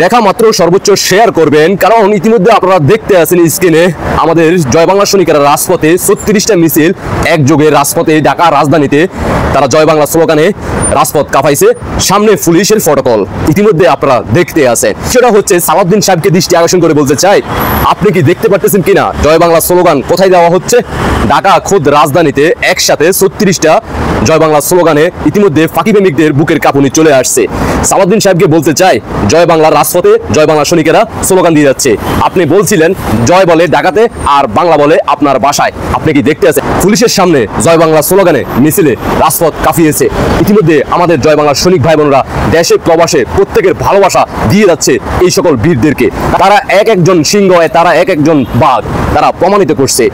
দেখা মাত্র সর্বোচ্চ শেয়ার করবেন, কারণ ইতিমধ্যে আপনারা দেখতে আছেন স্ক্রিনে আমাদের জয় বাংলা সৈনিকেরা রাজপথে 36টা মিছিল একযোগে রাজপথে ঢাকা রাজধানীতে তারা জয় বাংলা স্লোগানে রাজপথ কাঁপাইছে। সামনে পুলিশের প্রটোকল ইতিমধ্যে আপনারা দেখতে আছেন। সেটা হচ্ছে সালাউদ্দিন সাহেবকে দৃষ্টি আকর্ষণ করে বলতে চাই, আপনি কি দেখতে পাচ্ছেন কিনা জয় বাংলা স্লোগান কোথায় দেওয়া হচ্ছে? ঢাকা খোদ রাজধানীতে একসাথে 36টা জয় বাংলা স্লোগানে ইতিমধ্যে ফাঁকি প্রেমিকদের বুকের কাঁপুনি চলে আসছে। সালাউদ্দিন সাহেবকে বলতে চাই, জয় বাংলার রাজপথে জয় বাংলা সৈনিকেরা স্লোগান দিয়ে যাচ্ছে। আপনি বলছিলেন জয় বলে ঢাকাতে আর বাংলা বলে আপনার বাসায়, আপনি কি দেখতে আছেন? পুলিশের সামনে জয় বাংলা স্লোগানে মিছিলে রাজপথ কাঁপিয়েছে। ইতিমধ্যে আমাদের জয় বাংলার সৈনিক ভাই বোনরা দেশে প্রবাসে প্রত্যেকের ভালোবাসা দিয়ে যাচ্ছে এই সকল বীরদেরকে। তারা এক একজন সিংহ, তারা এক একজন বাঘ, তারা প্রমাণিত করছে।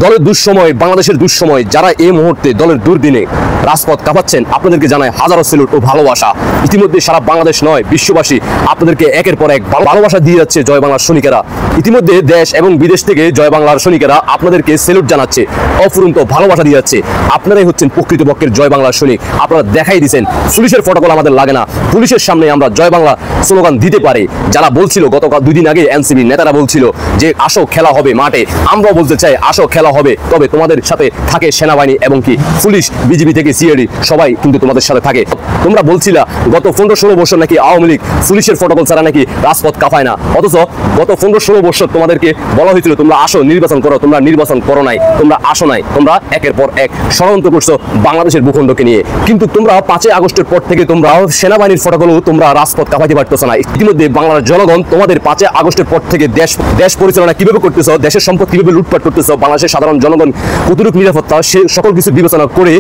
দলের দুঃসময়, বাংলাদেশের দুঃসময় যারা এই মুহূর্তে দলের দুর্দিনে রাজপথ কাঁপাচ্ছেন, আপনাদেরকে জানায় হাজারো সেলুট ও ভালোবাসা। ইতিমধ্যে সারা বাংলাদেশ নয় বিশ্ববাসী আপনাদেরকে একের পর এক ভালোবাসা দিয়ে যাচ্ছে জয় বাংলার সৈনিকেরা। ইতিমধ্যে দেশ এবং বিদেশ থেকে জয় বাংলার সৈনিকেরা আপনাদেরকে সেলুট জানাচ্ছে, অফুরন্ত ভালোবাসা দিয়ে যাচ্ছে। আপনারাই হচ্ছেন প্রকৃতপক্ষের জয় বাংলার সৈনিক। আপনারা দেখাই দিচ্ছেন পুলিশের প্রটোকল আমাদের লাগে না, পুলিশের সামনে আমরা জয় বাংলা স্লোগান দিতে পারি। যারা বলছিল গতকাল 2 দিন আগে এনসিবি নেতারা বলছিল যে আসো খেলা হবে মাঠে, আমরাও বলতে চাই আসো খেলা হবে, তবে তোমাদের সাথে থাকে সেনাবাহিনী এবং কি পুলিশ, বিজিবি থেকে সিআইডি সবাই কিন্তু তোমাদের সাথে থাকে। তোমরা বলছিলা গত 15-16 বছর নাকি আওয়ামী লীগ পুলিশের প্রটোকল ছাড়া নাকি রাজপথ কাঁপায় না, অথচ গত 15-16 বছর তোমাদেরকে বলা হয়েছিল তোমরা আসো নির্বাচন করো, তোমরা নির্বাচন করো নাই, তোমরা আসো নাই, তোমরা একের পর এক ষড়যন্ত্র করছো বাংলাদেশের ভূখণ্ডকে নিয়ে। কিন্তু তোমরা 5 আগস্টের পর থেকে তোমরা সেনাবাহিনীর প্রটোকলও তোমরা রাজপথ কাঁপাইতে পারতেছো না। ইতিমধ্যে বাংলার জনগণ তোমাদের 5 আগস্টের পর থেকে দেশ পরিচালনা কিভাবে করতেছো, দেশের সম্পদ কিভাবে লুটপাট করতেছো, বাংলাদেশের সাধারণ জনগণ কতটুকু নিরাপত্তা সে সকল কিছু বিবেচনা করে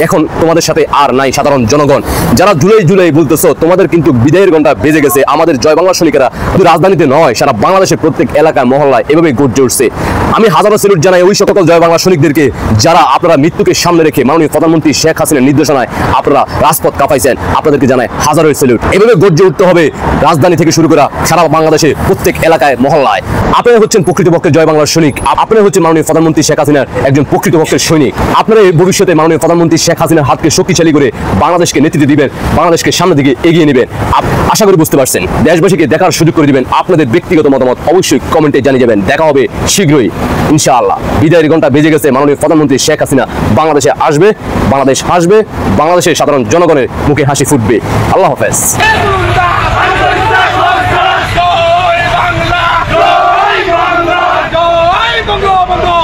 এখন তোমাদের সাথে আর নাই সাধারণ জনগণ। যারা জুলাই বলতেছো, তোমাদের কিন্তু বিদায়ের ঘন্টা বেজে গেছে। আমাদের জয় বাংলা সৈনিকেরা শুধু রাজধানীতে নয়, সারা বাংলাদেশের প্রত্যেক এলাকায় মহল্লায় এভাবে গর্জে উঠছে। আমি হাজারো সেলুট জানাই ওই সকল জয় বাংলা সৈনিকদেরকে যারা আপনারা মৃত্যুকে সামনে রেখে মাননীয় প্রধানমন্ত্রী শেখ হাসিনার নির্দেশনায় আপনারা রাজপথ কাঁপাইছেন, আপনাদেরকে জানাই হাজারো সেলুট। এভাবে গর্জে উঠতে হবে রাজধানী থেকে শুরু করা সারা বাংলাদেশে প্রত্যেক এলাকায় মহল্লায়। আপনারা হচ্ছেন প্রকৃতপক্ষের জয় বাংলার সৈনিক, আপনারা হচ্ছেন মাননীয় প্রধানমন্ত্রী শেখ হাসিনার একজন প্রকৃতপক্ষের সৈনিক। আপনারা ভবিষ্যতে মাননীয় প্রধানমন্ত্রী শেখ হাসিনার হাতকে শক্তিশালী করে বাংলাদেশকে নেতৃত্ব দিবেন, বাংলাদেশকে সামনের দিকে এগিয়ে নেবেন। আশা করি বুঝতে পারছেন। দেশবাসীকে দেখার সুযোগ করে দিবেন। আপনাদের ব্যক্তিগত মতামত অবশ্যই কমেন্টে জানিয়ে যাবেন। দেখা হবে শীঘ্রই ইনশাআল্লাহ। বিদায়ের ঘন্টা বেজে গেছে। মাননীয় প্রধানমন্ত্রী শেখ হাসিনা বাংলাদেশে আসবে, বাংলাদেশ হাসবে, বাংলাদেশের সাধারণ জনগণের মুখে হাসি ফুটবে। আল্লাহ হাফেজ। জয় বাংলা, জয় বাংলা, জয় বঙ্গবন্ধু।